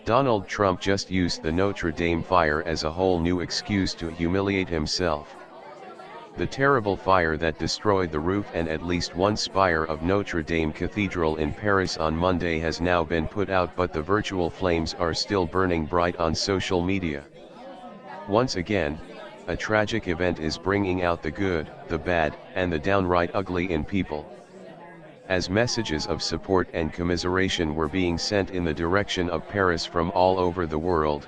Donald Trump just used the Notre Dame fire as a whole new excuse to humiliate himself. The terrible fire that destroyed the roof and at least one spire of Notre Dame Cathedral in Paris on Monday has now been put out, but the virtual flames are still burning bright on social media. Once again, a tragic event is bringing out the good, the bad, and the downright ugly in people. As messages of support and commiseration were being sent in the direction of Paris from all over the world,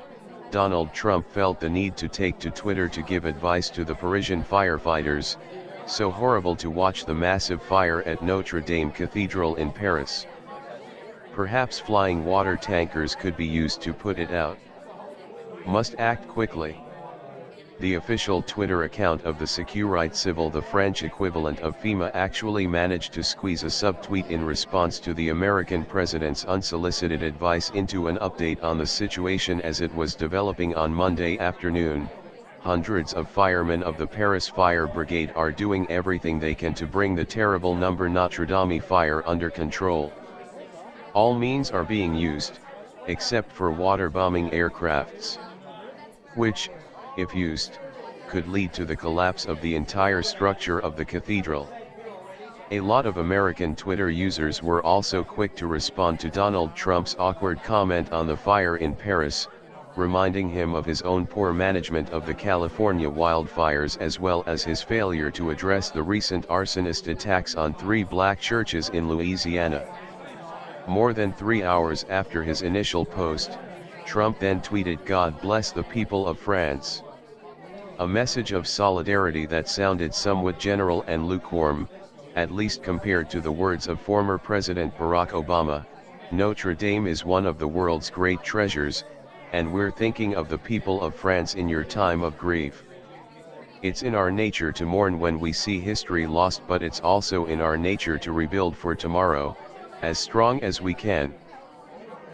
Donald Trump felt the need to take to Twitter to give advice to the Parisian firefighters. So horrible to watch the massive fire at Notre Dame Cathedral in Paris. Perhaps flying water tankers could be used to put it out. Must act quickly. The official Twitter account of the Sécurité Civile, the French equivalent of FEMA, actually managed to squeeze a subtweet in response to the American president's unsolicited advice into an update on the situation as it was developing on Monday afternoon. Hundreds of firemen of the Paris Fire Brigade are doing everything they can to bring the terrible Notre Dame fire under control. All means are being used, except for water-bombing aircrafts, which, if used, could lead to the collapse of the entire structure of the cathedral. A lot of American Twitter users were also quick to respond to Donald Trump's awkward comment on the fire in Paris, reminding him of his own poor management of the California wildfires as well as his failure to address the recent arsonist attacks on 3 black churches in Louisiana. More than 3 hours after his initial post, Trump then tweeted, "God bless the people of France." A message of solidarity that sounded somewhat general and lukewarm, at least compared to the words of former President Barack Obama. Notre Dame is one of the world's great treasures, and we're thinking of the people of France in your time of grief. It's in our nature to mourn when we see history lost, but it's also in our nature to rebuild for tomorrow, as strong as we can.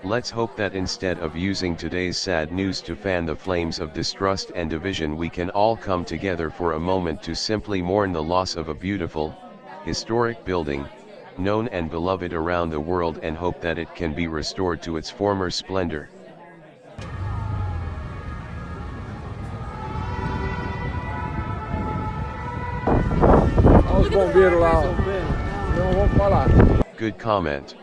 Let's hope that instead of using today's sad news to fan the flames of distrust and division, we can all come together for a moment to simply mourn the loss of a beautiful, historic building, known and beloved around the world, and hope that it can be restored to its former splendor. Good comment.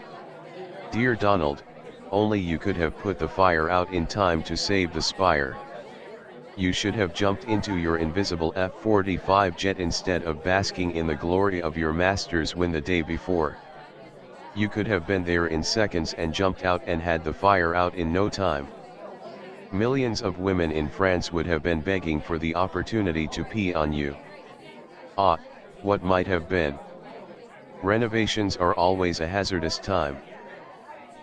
Dear Donald, only you could have put the fire out in time to save the spire. You should have jumped into your invisible F-45 jet instead of basking in the glory of your master's win the day before. You could have been there in seconds and jumped out and had the fire out in no time. Millions of women in France would have been begging for the opportunity to pee on you. Ah, what might have been. Renovations are always a hazardous time.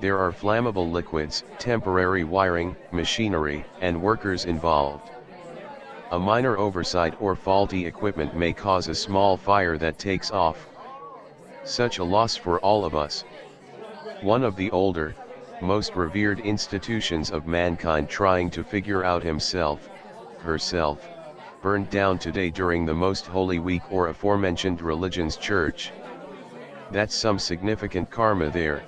There are flammable liquids, temporary wiring, machinery, and workers involved. A minor oversight or faulty equipment may cause a small fire that takes off. Such a loss for all of us. One of the older, most revered institutions of mankind trying to figure out himself, herself, burned down today during the most holy week or aforementioned religion's church. That's some significant karma there.